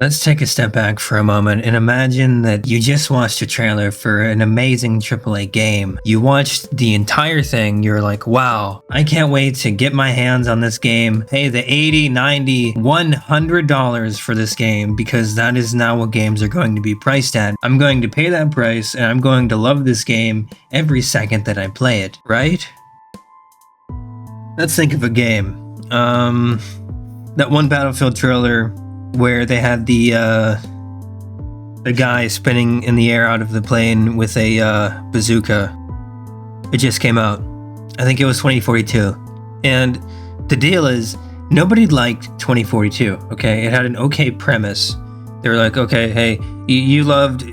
Let's take a step back for a moment and imagine that you just watched a trailer for an amazing AAA game. You watched the entire thing, you're like, wow, I can't wait to get my hands on this game, pay the $80, $90, $100 for this game, because that is now what games are going to be priced at. I'm going to pay that price and I'm going to love this game every second that I play it, right? Let's think of a game. That one Battlefield trailer where they had the guy spinning in the air out of the plane with a bazooka. It just came out. I think it was 2042. And the deal is, nobody liked 2042, okay? It had an okay premise. They were like, okay, hey, you loved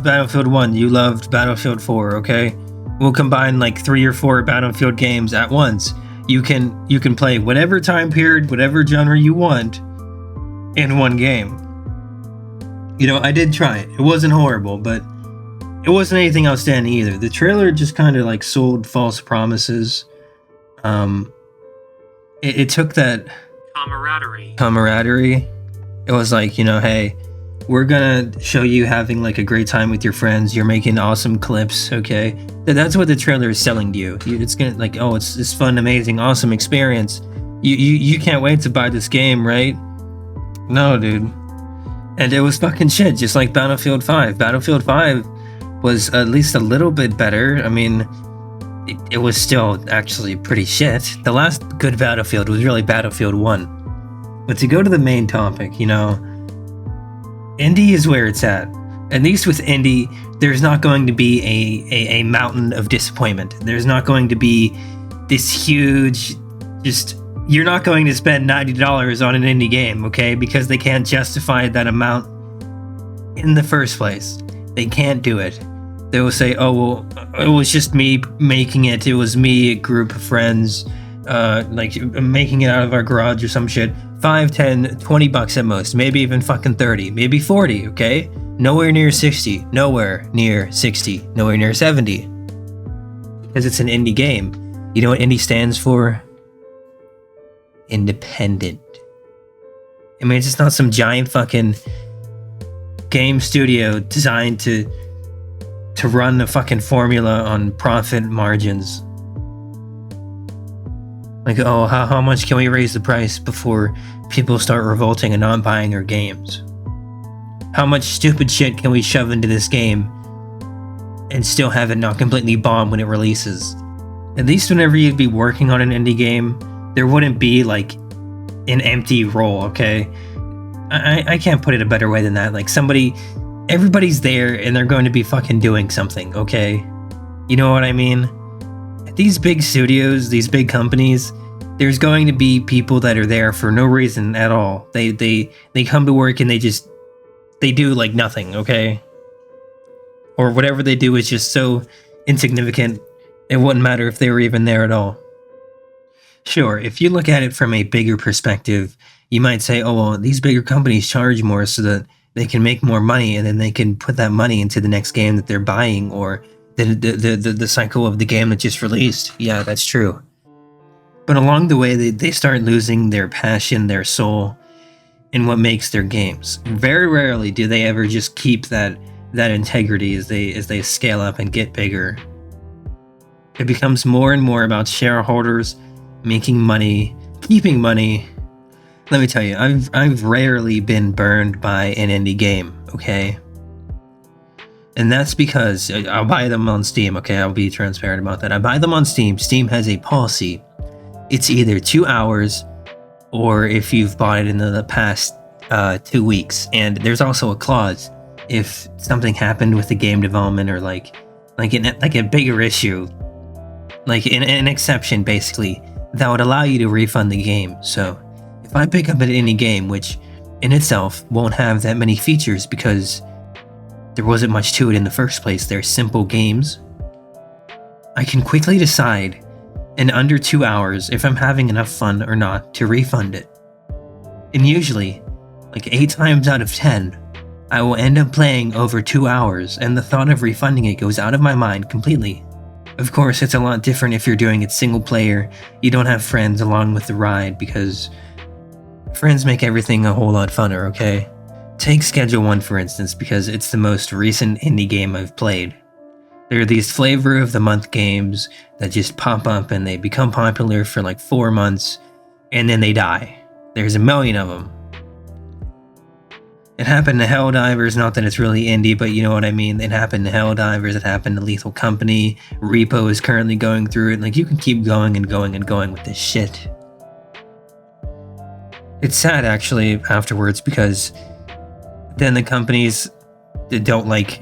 Battlefield 1, you loved Battlefield 4, okay? We'll combine like 3 or 4 Battlefield games at once. You can play whatever time period, whatever genre you want in one game. You know, I did try it. It wasn't horrible, but it wasn't anything outstanding either. The trailer just kind of like sold false promises. It took that camaraderie. It was like, you know, hey, we're gonna show you having like a great time with your friends. You're making awesome clips, okay? That's what the trailer is selling to you. It's gonna like, oh, it's fun, amazing, awesome experience. You can't wait to buy this game, right? No, dude. And it was fucking shit, just like Battlefield 5. Battlefield 5 was at least a little bit better. I mean, it was still actually pretty shit. The last good Battlefield was really Battlefield 1. But to go to the main topic, you know, indie is where it's at. At least with indie, there's not going to be a mountain of disappointment. There's not going to be this huge, just... You're not going to spend $90 on an indie game, okay? Because they can't justify that amount in the first place. They can't do it. They will say, oh, well, it was just me making it. It was me, a group of friends, like making it out of our garage or some shit. 5, 10, 20 bucks at most. Maybe even fucking 30. Maybe 40, okay? Nowhere near 60. Nowhere near 60. Nowhere near 70. Because it's an indie game. You know what indie stands for? Independent. I mean, it's just not some giant fucking game studio designed to run a fucking formula on profit margins. Like, oh, how much can we raise the price before people start revolting and not buying our games? How much stupid shit can we shove into this game and still have it not completely bomb when it releases? At least whenever you'd be working on an indie game, there wouldn't be like an empty role, okay? I can't put it a better way than that. Like everybody's there and they're going to be fucking doing something, okay? You know what I mean? At these big studios, these big companies, there's going to be people that are there for no reason at all. They come to work and they do like nothing, okay? Or whatever they do is just so insignificant, it wouldn't matter if they were even there at all. Sure, if you look at it from a bigger perspective, you might say, oh, well, these bigger companies charge more so that they can make more money and then they can put that money into the next game that they're buying or the cycle of the game that just released. Yeah, that's true. But along the way, they start losing their passion, their soul, in what makes their games. Very rarely do they ever just keep that integrity as they scale up and get bigger. It becomes more and more about shareholders making money, keeping money. Let me tell you, I've rarely been burned by an indie game, okay? And that's because I'll buy them on Steam, okay? I'll be transparent about that. I buy them on Steam. Steam has a policy. It's either 2 hours or if you've bought it in the past 2 weeks. And there's also a clause if something happened with the game development or like a bigger issue, like an exception basically, that would allow you to refund the game. So if I pick up an indie game, which in itself won't have that many features because there wasn't much to it in the first place, they're simple games, I can quickly decide in under 2 hours if I'm having enough fun or not to refund it. And usually, like 8 times out of 10, I will end up playing over 2 hours and the thought of refunding it goes out of my mind completely. Of course, it's a lot different if you're doing it single player. You don't have friends along with the ride because friends make everything a whole lot funner, okay? take Schedule 1 for instance, because it's the most recent indie game I've played. There are these flavor of the month games that just pop up and they become popular for like 4 months and then they die. There's a million of them. It happened to Helldivers, not that it's really indie, but you know what I mean. It happened to Helldivers, it happened to Lethal Company, Repo is currently going through it. Like, you can keep going and going and going with this shit. It's sad, actually, afterwards, because then the companies that don't like,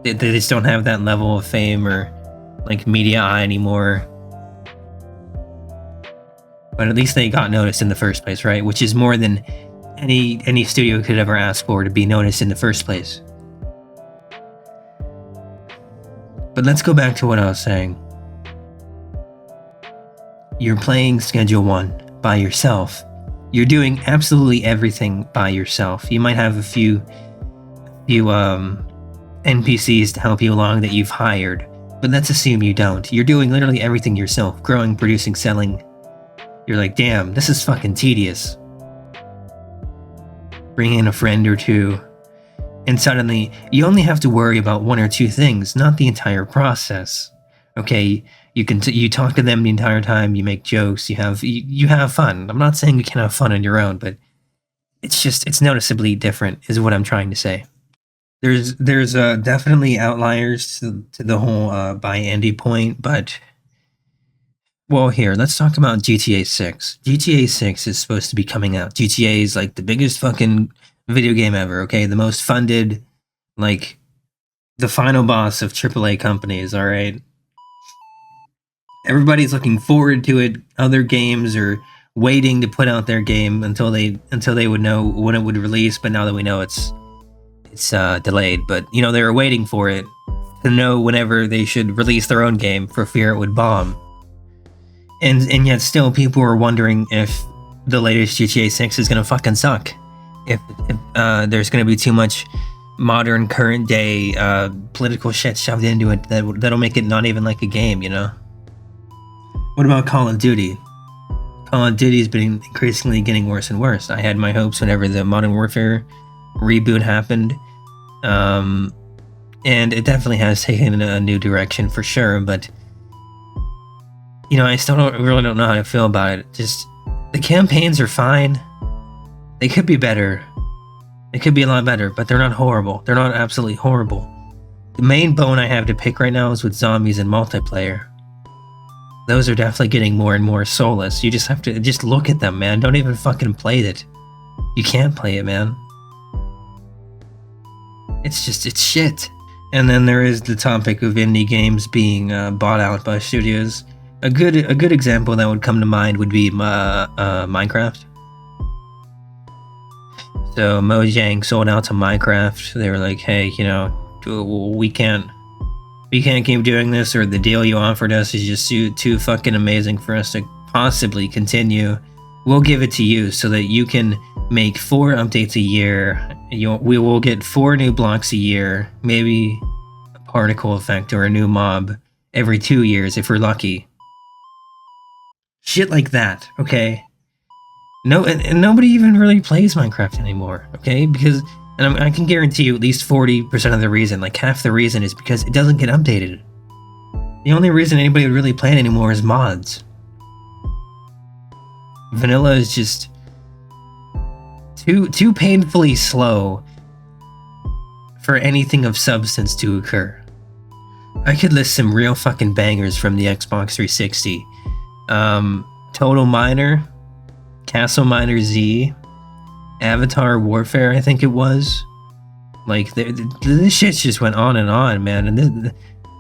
they just don't have that level of fame or like media eye anymore. But at least they got noticed in the first place, right? Which is more than any studio could ever ask for, to be noticed in the first place. But let's go back to what I was saying. You're playing Schedule 1 by yourself. You're doing absolutely everything by yourself. You might have a few NPCs to help you along that you've hired, but let's assume you don't. You're doing literally everything yourself. Growing, producing, selling. You're like, damn, this is fucking tedious. Bring in a friend or two, and suddenly you only have to worry about 1 or 2 things, not the entire process. Okay, you talk to them the entire time, you make jokes, you have fun. I'm not saying you can't have fun on your own, but it's noticeably different, is what I'm trying to say. There's definitely outliers to the whole buy indie point, but well, here, let's talk about GTA 6. GTA 6 is supposed to be coming out. GTA is like the biggest fucking video game ever, okay? The most funded, like, the final boss of AAA companies, alright? Everybody's looking forward to it. Other games are waiting to put out their game until they would know when it would release, but now that we know it's delayed. But, you know, they were waiting for it to know whenever they should release their own game for fear it would bomb. And yet still people are wondering if the latest GTA 6 is gonna fucking suck. If there's gonna be too much modern, current day political shit shoved into it that'll make it not even like a game, you know? What about Call of Duty? Call of Duty's been increasingly getting worse and worse. I had my hopes whenever the Modern Warfare reboot happened. And it definitely has taken a new direction for sure, but you know, I still really don't know how to feel about it. Just, the campaigns are fine. They could be better. They could be a lot better, but they're not horrible. They're not absolutely horrible. The main bone I have to pick right now is with zombies and multiplayer. Those are definitely getting more and more soulless. You just have to just look at them, man. Don't even fucking play it. You can't play it, man. It's shit. And then there is the topic of indie games being bought out by studios. A good example that would come to mind would be Minecraft. So Mojang sold out to Minecraft. They were like, hey, you know, we can't keep doing this, or the deal you offered us is just too fucking amazing for us to possibly continue. We'll give it to you so that you can make 4 updates a year. We will get 4 new blocks a year, maybe a particle effect or a new mob every 2 years if we're lucky. Shit like that, okay? No, and nobody even really plays Minecraft anymore, okay? Because, and I can guarantee you at least 40% of the reason, like half the reason, is because it doesn't get updated. The only reason anybody would really play it anymore is mods. Vanilla is just too painfully slow for anything of substance to occur. I could list some real fucking bangers from the Xbox 360. Total Miner, Castle Miner Z, Avatar Warfare, I think it was. Like, this shit just went on and on, man.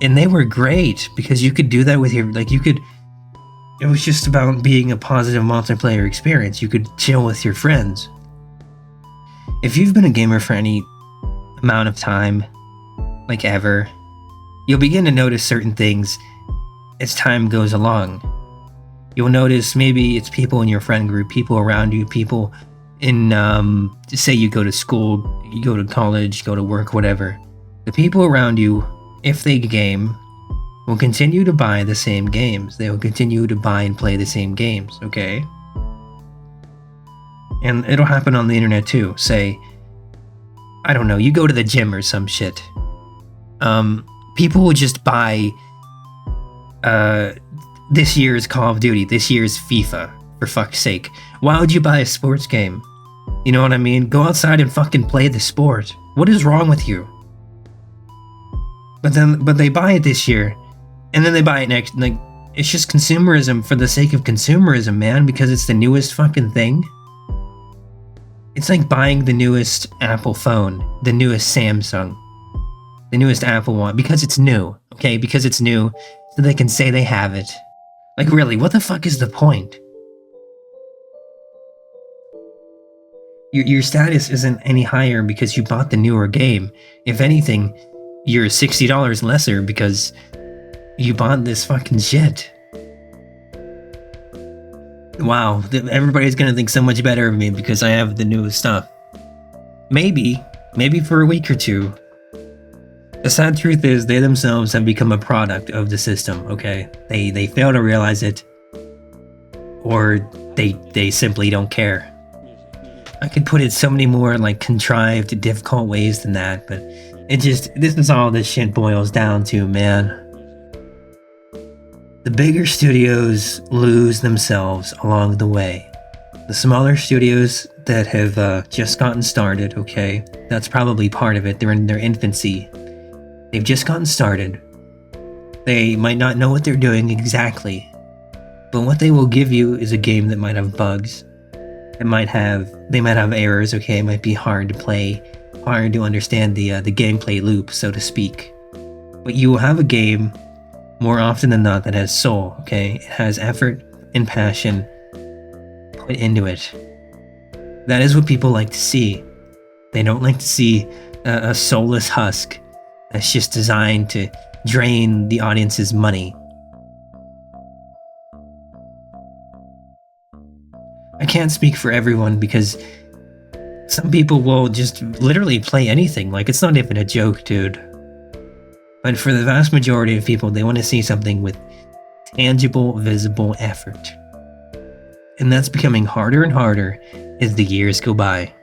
And they were great because you could do that with your, like, it was just about being a positive multiplayer experience. You could chill with your friends. If you've been a gamer for any amount of time, like ever, you'll begin to notice certain things as time goes along. You'll notice maybe it's people in your friend group, people around you, people in, say you go to school, you go to college, go to work, whatever. The people around you, if they game, will continue to buy the same games. They will continue to buy and play the same games, okay? And it'll happen on the internet too. Say, I don't know, you go to the gym or some shit. People will just buy this year's Call of Duty, this year's FIFA, for fuck's sake. Why would you buy a sports game? You know what I mean? Go outside and fucking play the sport. What is wrong with you? But they buy it this year, and then they buy it next. Like, it's just consumerism for the sake of consumerism, man, because it's the newest fucking thing. It's like buying the newest Apple phone, the newest Samsung, the newest Apple one, because it's new, okay? Because it's new, so they can say they have it. Like, really, what the fuck is the point? Your status isn't any higher because you bought the newer game. If anything, you're $60 lesser because you bought this fucking shit. Wow, everybody's gonna think so much better of me because I have the newest stuff. Maybe for a week or two. The sad truth is they themselves have become a product of the system, okay? They fail to realize it, or they simply don't care. I could put it so many more like contrived, difficult ways than that, but this is all this shit boils down to, man. The bigger studios lose themselves along the way. The smaller studios that have just gotten started, okay, that's probably part of it. They're in their infancy. They've just gotten started. They might not know what they're doing exactly, but what they will give you is a game that might have bugs. They might have errors, okay? It might be hard to play, hard to understand the gameplay loop, so to speak. But you will have a game, more often than not, that has soul, okay? It has effort and passion put into it. That is what people like to see. They don't like to see a soulless husk that's just designed to drain the audience's money. I can't speak for everyone because some people will just literally play anything. Like, it's not even a joke, dude. But for the vast majority of people, they want to see something with tangible, visible effort. And that's becoming harder and harder as the years go by.